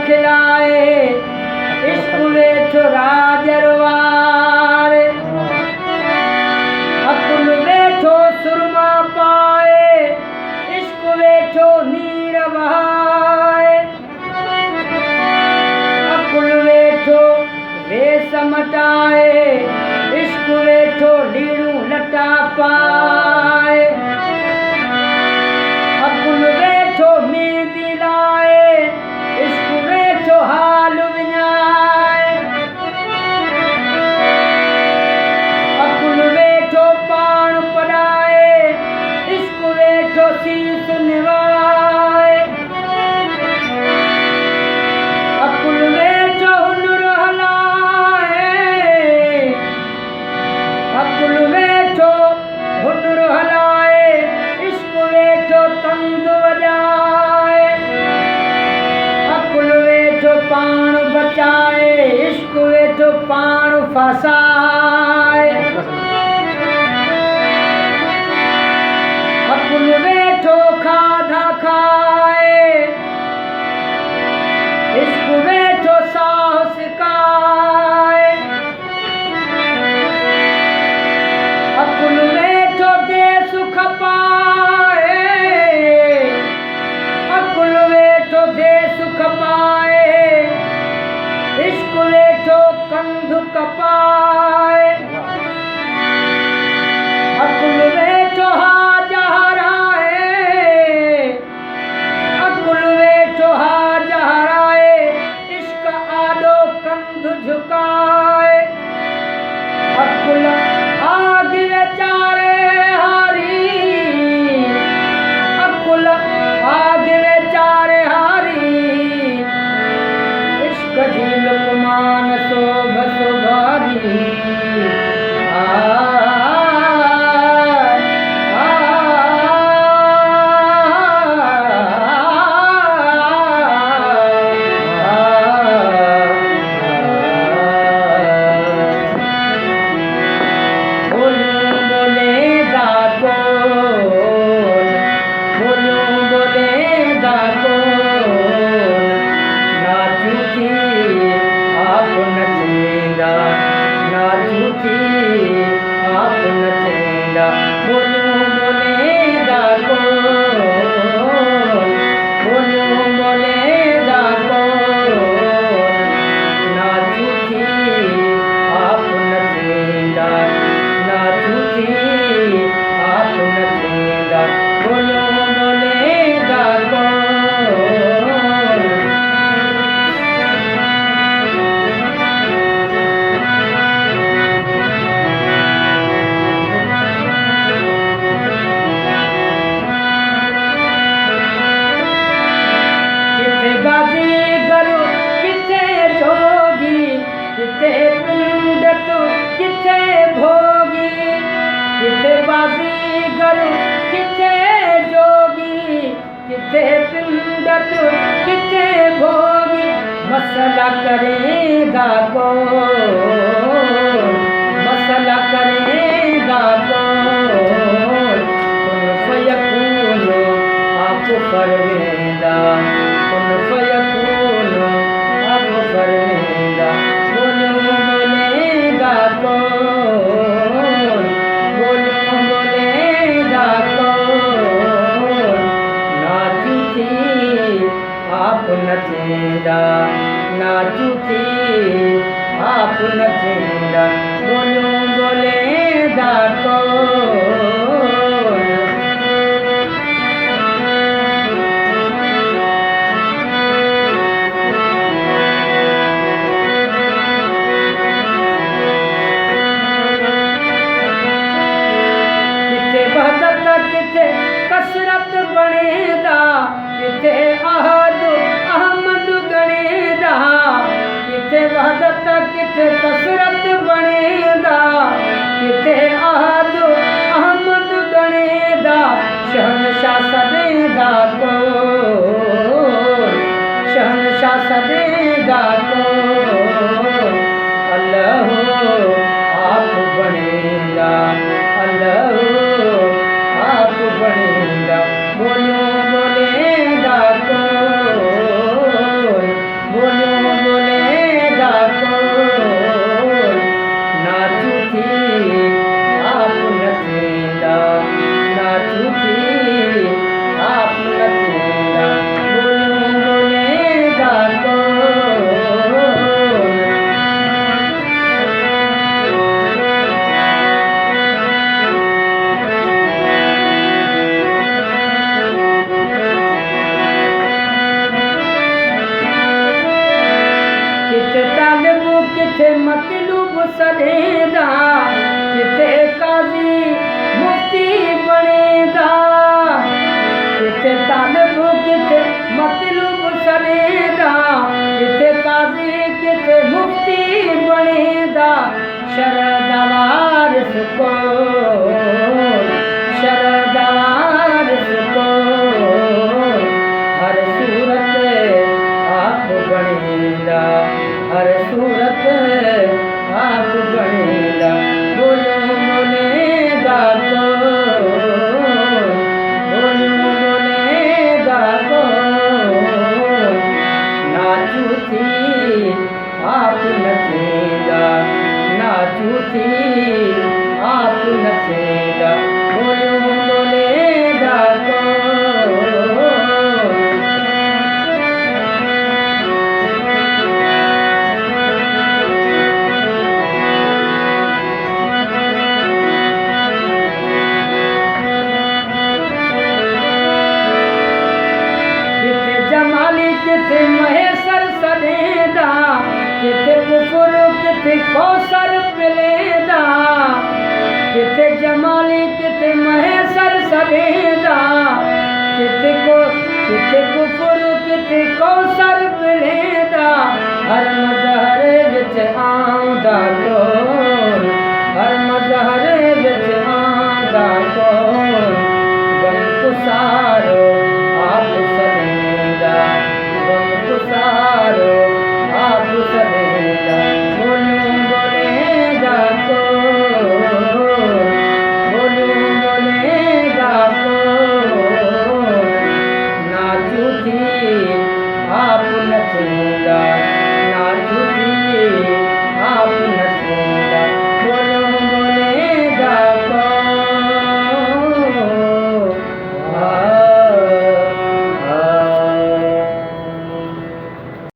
खिलाए इश्क वेठो राजरवार अकुल वेठो सुरमा पाए इश्क वेठो नीर बहाए अकुल वेठो वेस मटाए इश्क वेठो लीड़ू लटा पाए अकुल वेठो मेहंदी लाए इश्क वेठो हाल विञाए अकुल वेठो पाण पढ़ाए इश्क वेठो सीस निवाए अकुल वेठो हुनुर हलाए अकुल वेठो हुनुर हलाए इश्क वेठो तंद वजाए अकुल वेठो पाण बचाए इश्क वेठो पाण फसाए अकुल वेठो खाधा खाए इश्क वेठो साहस सिकाए अकुल वेठो दे सुख पाए अकुल वेठो दे सुख पाए इश्क वेठो कंध कपाए अकुल वेठो हाज हराए अकुल वेठो हाज हराए इश्क आडो कंध झुकाए अकुल आग वेचारे हारी अकुल आग वेचारे हारी इश्क जी लुकमान शोभ सुभारी मसला करेगा कौन मसला करेगा कौन कुन फयकून आप फरमेदा कुन फयकून आप फरमेदा बोलेगा कौन बोलेगा कौन नाचू थी आप नचेंदा नाचू थी आप नचेंदा बोलेगा कौन किथे बहदत किथे कसरत बनेदा किथे अहद अहमद गणेदा किथे वहदत किथे कसरत बने किथे मतलूब सॾेंदा, किथे काज़ी मुफ्ती बणेंदा, किथे तालिब किथे मतलूब सॾेंदा, किथे काज़ी किथे मुफ्ती बणेंदा। शरद वारिस को, शरद वारिस को हर सूरत आप बणेंदा, हर सूरत आप बणेंदा। बोलो बोलेगा कौन, बोलो बोलेगा कौन, नाचू थी आप नचेगा, नाचू थी आप नचेगा। बोलो बोलेगा कौन। किथे जमाली किथे महेसर सॾेंदा, किथे कुफुर किथे कौसर पिलेंदा, किथे जमाली किथे महेसर सॾेंदा, किथे कुफुर किथे कौसर